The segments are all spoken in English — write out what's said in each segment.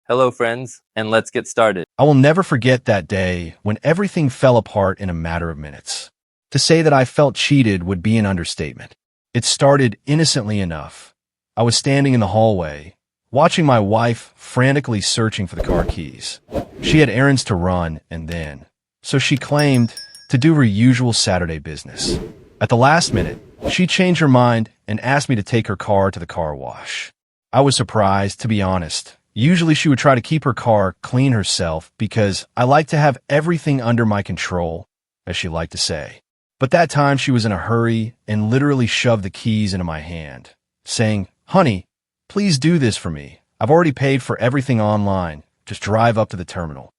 Hello, friends, and let's get started. I will never forget that day when everything fell apart in a matter of minutes. To say that I felt cheated would be an understatement. It started innocently enough. I was standing in the hallway, watching my wife frantically searching for the car keys. She had errands to run, and then, so she claimed, to do her usual Saturday business. At the last minute, she changed her mind and asked me to take her car to the car wash. I was surprised, to be honest. Usually she would try to keep her car clean herself because I like to have everything under my control, as she liked to say. But that time she was in a hurry and literally shoved the keys into my hand, saying, "Honey, please do this for me. I've already paid for everything online. Just drive up to the terminal."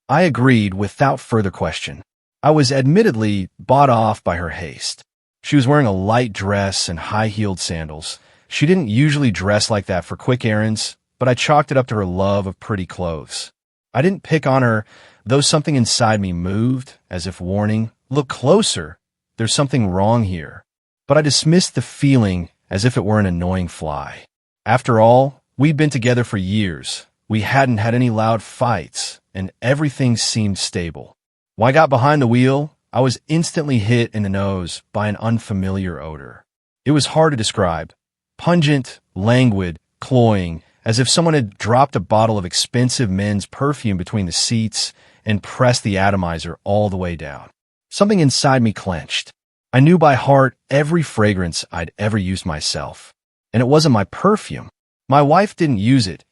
I agreed without further question. I was admittedly bought off by her haste. She was wearing a light dress and high-heeled sandals. She didn't usually dress like that for quick errands, but I chalked it up to her love of pretty clothes. I didn't pick on her, though something inside me moved, as if warning, "Look closer, there's something wrong here." But I dismissed the feeling as if it were an annoying fly. After all, we'd been together for years. We hadn't had any loud fights, and everything seemed stable. When I got behind the wheel, I was instantly hit in the nose by an unfamiliar odor. It was hard to describe. Pungent, languid, cloying, as if someone had dropped a bottle of expensive men's perfume between the seats and pressed the atomizer all the way down. Something inside me clenched. I knew by heart every fragrance I'd ever used myself. And it wasn't my perfume. My wife didn't use it.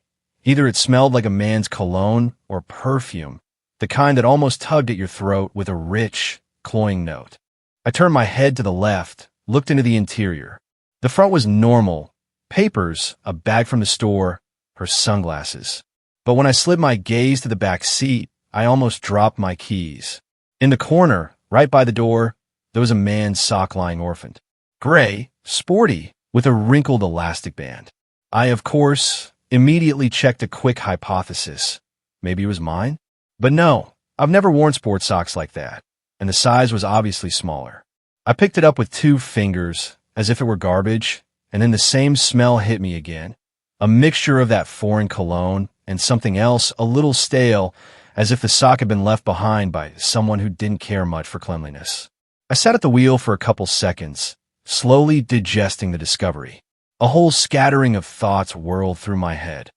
Either it smelled like a man's cologne or perfume, the kind that almost tugged at your throat with a rich, cloying note. I turned my head to the left, looked into the interior. The front was normal. Papers, a bag from the store, her sunglasses. But when I slid my gaze to the back seat, I almost dropped my keys. In the corner, right by the door, there was a man's sock lying orphaned. Gray, sporty, with a wrinkled elastic band. I, of course, immediately checked a quick hypothesis. Maybe it was mine? But no, I've never worn sports socks like that, and the size was obviously smaller. I picked it up with 2 fingers, as if it were garbage, and then the same smell hit me again. A mixture of that foreign cologne and something else a little stale, as if the sock had been left behind by someone who didn't care much for cleanliness. I sat at the wheel for a couple seconds, slowly digesting the discovery. A whole scattering of thoughts whirled through my head.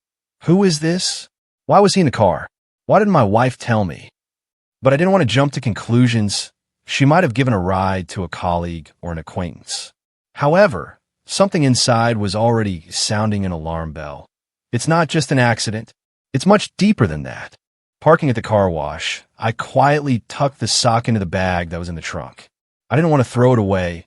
Who is this? Why was he in the car? Why didn't my wife tell me? But I didn't want to jump to conclusions. She might have given a ride to a colleague or an acquaintance. However, something inside was already sounding an alarm bell. It's not just an accident. It's much deeper than that. Parking at the car wash, I quietly tucked the sock into the bag that was in the trunk. I didn't want to throw it away.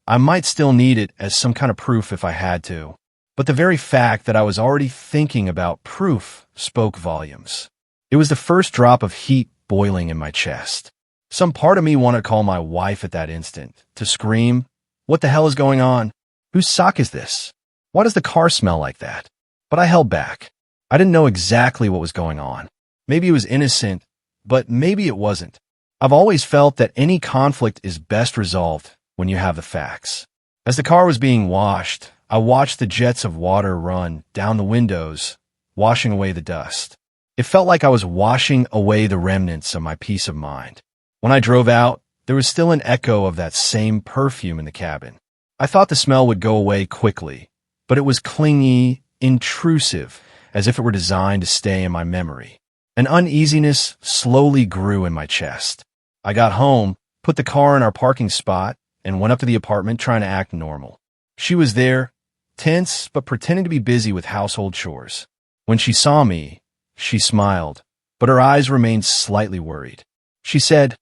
I might still need it as some kind of proof if I had to. But the very fact that I was already thinking about proof spoke volumes. It was the first drop of heat boiling in my chest. Some part of me wanted to call my wife at that instant, to scream, "What the hell is going on? Whose sock is this? Why does the car smell like that?" But I held back. I didn't know exactly what was going on. Maybe it was innocent, but maybe it wasn't. I've always felt that any conflict is best resolved when you have the facts. As the car was being washed, I watched the jets of water run down the windows, washing away the dust. It felt like I was washing away the remnants of my peace of mind. When I drove out, there was still an echo of that same perfume in the cabin. I thought the smell would go away quickly, but it was clingy, intrusive, as if it were designed to stay in my memory. An uneasiness slowly grew in my chest. I got home, put the car in our parking spot, and went up to the apartment trying to act normal. She was there, tense but pretending to be busy with household chores. When she saw me, she smiled, but her eyes remained slightly worried. She said,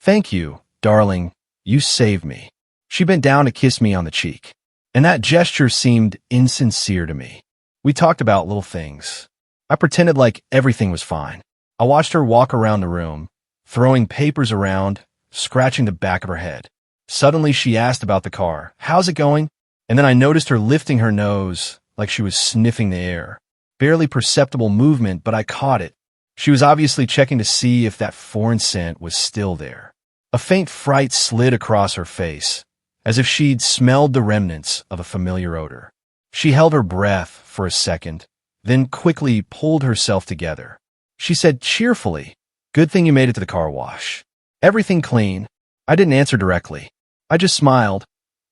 "Thank you, darling, you saved me." She bent down to kiss me on the cheek, and that gesture seemed insincere to me. We talked about little things. I pretended like everything was fine. I watched her walk around the room, throwing papers around, scratching the back of her head. Suddenly she asked about the car. "How's it going?" And then I noticed her lifting her nose like she was sniffing the air. Barely perceptible movement, but I caught it. She was obviously checking to see if that foreign scent was still there. A faint fright slid across her face, as if she'd smelled the remnants of a familiar odor. She held her breath for a second, then quickly pulled herself together. She said cheerfully, "Good thing you made it to the car wash. Everything clean?" I didn't answer directly. I just smiled.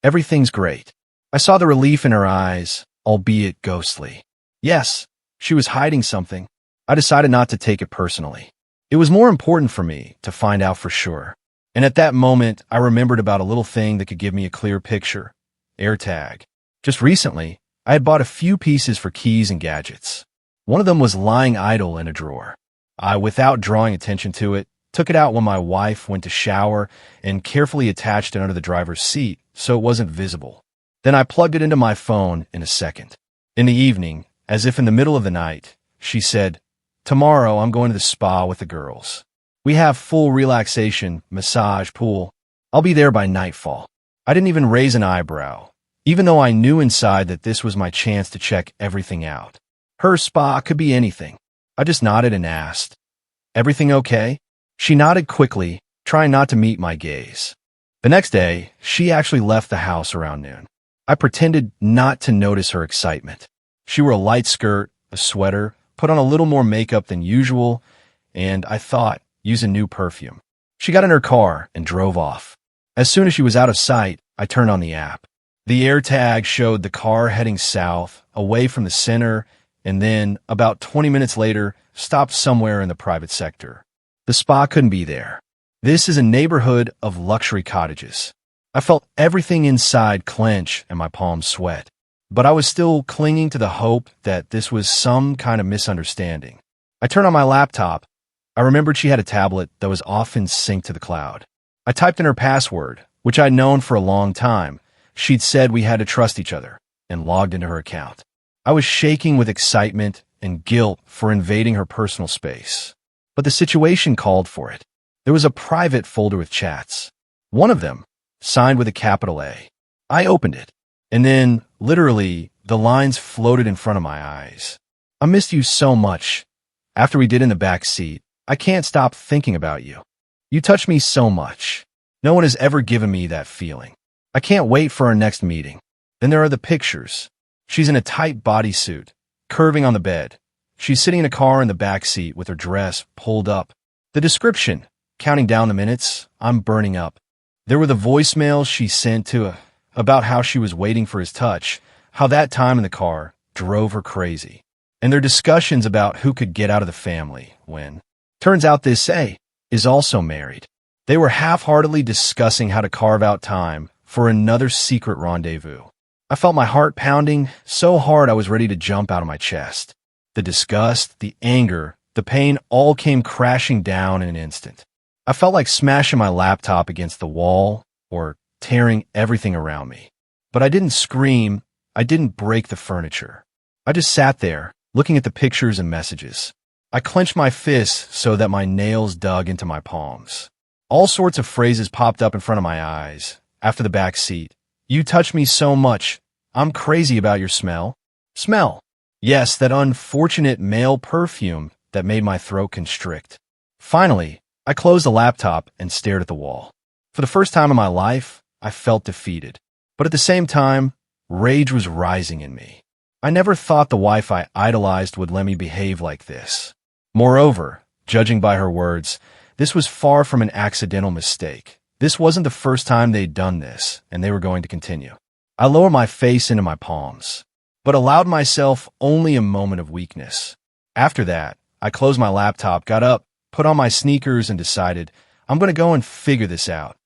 "Everything's great." I saw the relief in her eyes, albeit ghostly. Yes, she was hiding something. I decided not to take it personally. It was more important for me to find out for sure. And at that moment, I remembered about a little thing that could give me a clear picture. AirTag. Just recently, I had bought a few pieces for keys and gadgets. One of them was lying idle in a drawer. I, without drawing attention to it, took it out when my wife went to shower and carefully attached it under the driver's seat so it wasn't visible. Then I plugged it into my phone in a second. In the evening, as if in the middle of the night, she said, "Tomorrow I'm going to the spa with the girls. We have full relaxation, massage, pool. I'll be there by nightfall." I didn't even raise an eyebrow, even though I knew inside that this was my chance to check everything out. Her spa could be anything. I just nodded and asked, "Everything okay?" She nodded quickly, trying not to meet my gaze. The next day, she actually left the house around noon. I pretended not to notice her excitement. She wore a light skirt, a sweater, put on a little more makeup than usual, and I thought, use a new perfume. She got in her car and drove off. As soon as she was out of sight, I turned on the app. The AirTag showed the car heading south, away from the center, and then, about 20 minutes later, stopped somewhere in the private sector. The spa couldn't be there. This is a neighborhood of luxury cottages. I felt everything inside clench and my palms sweat. But I was still clinging to the hope that this was some kind of misunderstanding. I turned on my laptop. I remembered she had a tablet that was often synced to the cloud. I typed in her password, which I'd known for a long time. She'd said we had to trust each other, and logged into her account. I was shaking with excitement and guilt for invading her personal space. But the situation called for it. There was a private folder with chats. One of them, signed with a capital A. I opened it, and then, literally, the lines floated in front of my eyes. "I missed you so much. After we did in the back seat, I can't stop thinking about you. You touched me so much. No one has ever given me that feeling. I can't wait for our next meeting." Then there are the pictures. She's in a tight bodysuit, curving on the bed. She's sitting in a car in the back seat with her dress pulled up. The description, counting down the minutes, "I'm burning up." There were the voicemails she sent to about how she was waiting for his touch, how that time in the car drove her crazy, and their discussions about who could get out of the family when. Turns out this A is also married. They were half-heartedly discussing how to carve out time for another secret rendezvous. I felt my heart pounding so hard I was ready to jump out of my chest. The disgust, the anger, the pain all came crashing down in an instant. I felt like smashing my laptop against the wall or tearing everything around me. But I didn't scream. I didn't break the furniture. I just sat there, looking at the pictures and messages. I clenched my fists so that my nails dug into my palms. All sorts of phrases popped up in front of my eyes. After the back seat. "You touch me so much. I'm crazy about your smell." Smell. Yes, that unfortunate male perfume that made my throat constrict. Finally, I closed the laptop and stared at the wall. For the first time in my life, I felt defeated. But at the same time, rage was rising in me. I never thought the wife I idolized would let me behave like this. Moreover, judging by her words, this was far from an accidental mistake. This wasn't the first time they'd done this, and they were going to continue. I lowered my face into my palms, but allowed myself only a moment of weakness. After that, I closed my laptop, got up, put on my sneakers, and decided, I'm going to go and figure this out.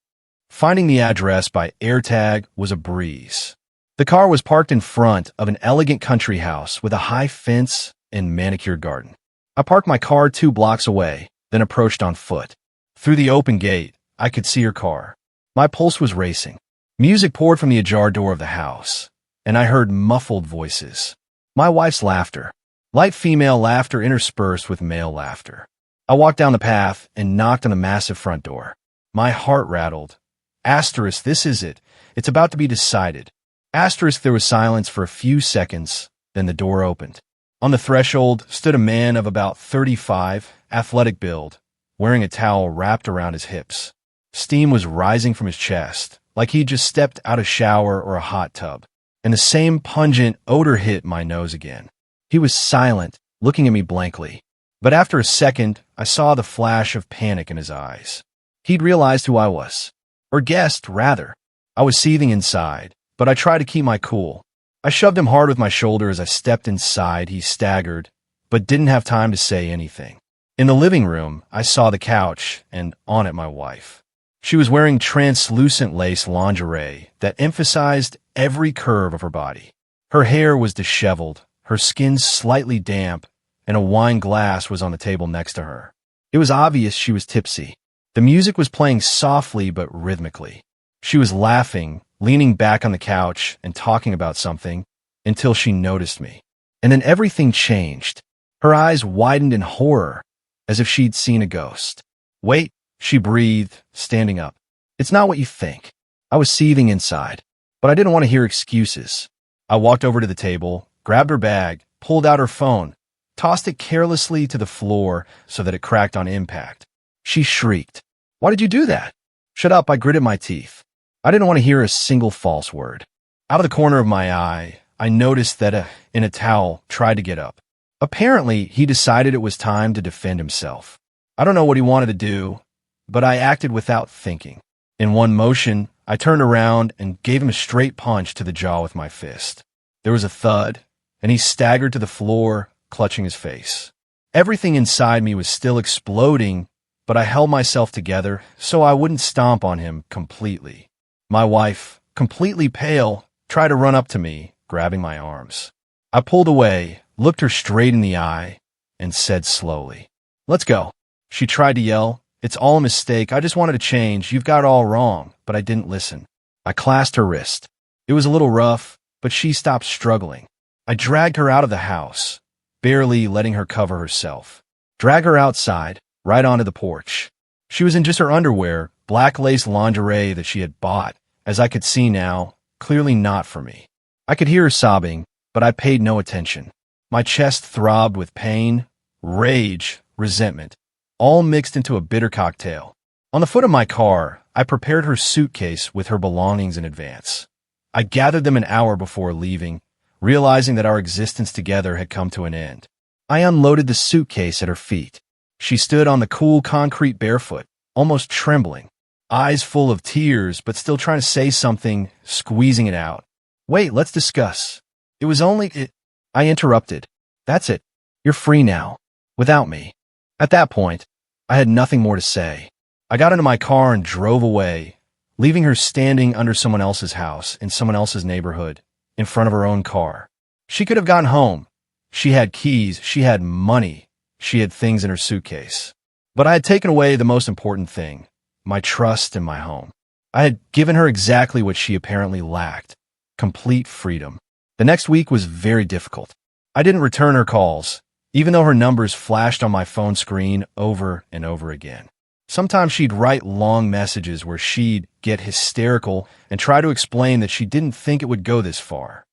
Finding the address by AirTag was a breeze. The car was parked in front of an elegant country house with a high fence and manicured garden. I parked my car 2 blocks away, then approached on foot. Through the open gate, I could see her car. My pulse was racing. Music poured from the ajar door of the house, and I heard muffled voices. My wife's laughter. Light female laughter interspersed with male laughter. I walked down the path and knocked on the massive front door. My heart rattled. Asterisk, this is it. It's about to be decided. Asterisk, there was silence for a few seconds, then the door opened. On the threshold stood a man of about 35, athletic build, wearing a towel wrapped around his hips. Steam was rising from his chest, like he'd just stepped out of a shower or a hot tub, and the same pungent odor hit my nose again. He was silent, looking at me blankly. But after a second, I saw the flash of panic in his eyes. He'd realized who I was. Or guessed, rather. I was seething inside, but I tried to keep my cool. I shoved him hard with my shoulder as I stepped inside. He staggered, but didn't have time to say anything. In the living room, I saw the couch, and on it my wife. She was wearing translucent lace lingerie that emphasized every curve of her body. Her hair was disheveled, her skin slightly damp, and a wine glass was on the table next to her. It was obvious she was tipsy. The music was playing softly but rhythmically. She was laughing, leaning back on the couch and talking about something until she noticed me. And then everything changed. Her eyes widened in horror, as if she'd seen a ghost. "Wait," she breathed, standing up. "It's not what you think." I was seething inside, but I didn't want to hear excuses. I walked over to the table, grabbed her bag, pulled out her phone, tossed it carelessly to the floor so that it cracked on impact. She shrieked. "Why did you do that?" "Shut up," I gritted my teeth. I didn't want to hear a single false word. Out of the corner of my eye, I noticed that in a towel tried to get up. Apparently, he decided it was time to defend himself. I don't know what he wanted to do, but I acted without thinking. In one motion, I turned around and gave him a straight punch to the jaw with my fist. There was a thud, and he staggered to the floor, clutching his face. Everything inside me was still exploding, but I held myself together so I wouldn't stomp on him completely. My wife, completely pale, tried to run up to me, grabbing my arms. I pulled away, looked her straight in the eye, and said slowly, "Let's go." She tried to yell, "It's all a mistake. I just wanted to change. You've got it all wrong." But I didn't listen. I clasped her wrist. It was a little rough, but she stopped struggling. I dragged her out of the house, barely letting her cover herself. Drag her outside, right onto the porch. She was in just her underwear, black lace lingerie that she had bought, as I could see now, clearly not for me. I could hear her sobbing, but I paid no attention. My chest throbbed with pain, rage, resentment, all mixed into a bitter cocktail. On the foot of my car, I prepared her suitcase with her belongings in advance. I gathered them an hour before leaving, realizing that our existence together had come to an end. I unloaded the suitcase at her feet. She stood on the cool concrete barefoot, almost trembling, eyes full of tears, but still trying to say something, squeezing it out. "Wait, let's discuss." "It was only it." I interrupted. "That's it. You're free now. Without me." At that point, I had nothing more to say. I got into my car and drove away, leaving her standing under someone else's house in someone else's neighborhood, in front of her own car. She could have gone home. She had keys. She had money. She had things in her suitcase. But I had taken away the most important thing, my trust in my home. I had given her exactly what she apparently lacked, complete freedom. The next week was very difficult. I didn't return her calls, even though her numbers flashed on my phone screen over and over again. Sometimes she'd write long messages where she'd get hysterical and try to explain that she didn't think it would go this far.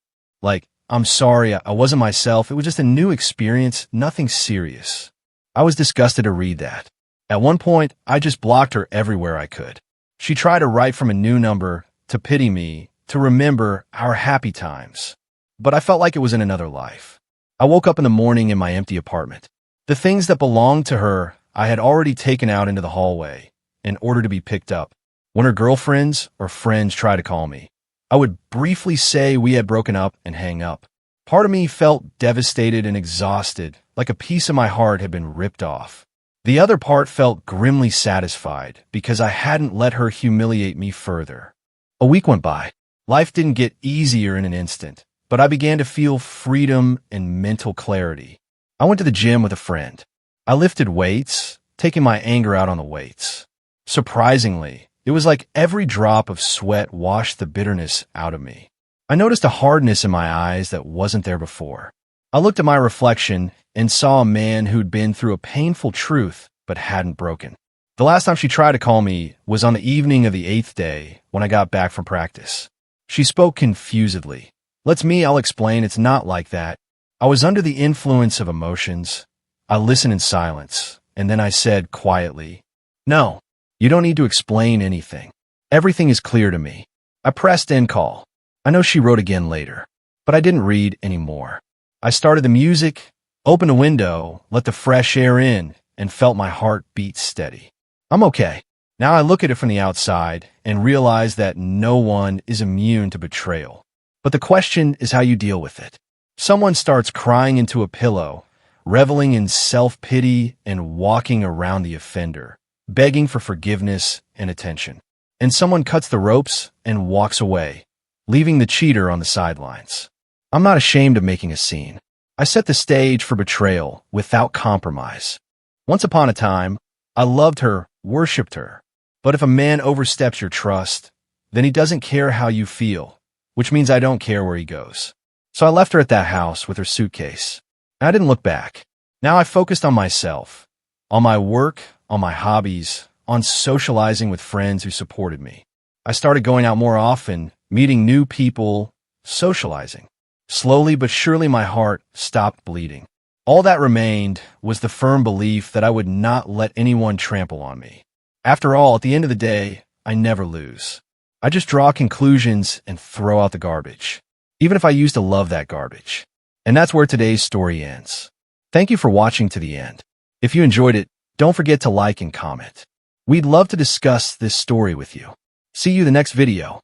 Like, "I'm sorry, I wasn't myself. It was just a new experience, nothing serious." I was disgusted to read that. At one point, I just blocked her everywhere I could. She tried to write from a new number, to pity me, to remember our happy times. But I felt like it was in another life. I woke up in the morning in my empty apartment. The things that belonged to her I had already taken out into the hallway in order to be picked up. When her girlfriends or friends tried to call me, I would briefly say we had broken up and hang up. Part of me felt devastated and exhausted, like a piece of my heart had been ripped off. The other part felt grimly satisfied because I hadn't let her humiliate me further. A week went by. Life didn't get easier in an instant, but I began to feel freedom and mental clarity. I went to the gym with a friend. I lifted weights, taking my anger out on the weights. Surprisingly, it was like every drop of sweat washed the bitterness out of me. I noticed a hardness in my eyes that wasn't there before. I looked at my reflection and saw a man who'd been through a painful truth but hadn't broken. The last time she tried to call me was on the evening of the 8th day when I got back from practice. She spoke confusedly. I'll explain, it's not like that. I was under the influence of emotions. I listened in silence, and then I said quietly, "No, you don't need to explain anything. Everything is clear to me." I pressed end call. I know she wrote again later, but I didn't read any more. I started the music, opened a window, let the fresh air in, and felt my heart beat steady. I'm okay. Now I look at it from the outside and realize that no one is immune to betrayal. But the question is how you deal with it. Someone starts crying into a pillow, reveling in self-pity and walking around the offender, begging for forgiveness and attention. And someone cuts the ropes and walks away, leaving the cheater on the sidelines. I'm not ashamed of making a scene. I set the stage for betrayal without compromise. Once upon a time, I loved her, worshipped her. But if a man oversteps your trust, then he doesn't care how you feel, which means I don't care where he goes. So I left her at that house with her suitcase. I didn't look back. Now I focused on myself, on my work, on my hobbies, on socializing with friends who supported me. I started going out more often, meeting new people, socializing. Slowly but surely my heart stopped bleeding. All that remained was the firm belief that I would not let anyone trample on me. After all, at the end of the day, I never lose. I just draw conclusions and throw out the garbage, even if I used to love that garbage. And that's where today's story ends. Thank you for watching to the end. If you enjoyed it, don't forget to like and comment. We'd love to discuss this story with you. See you in the next video.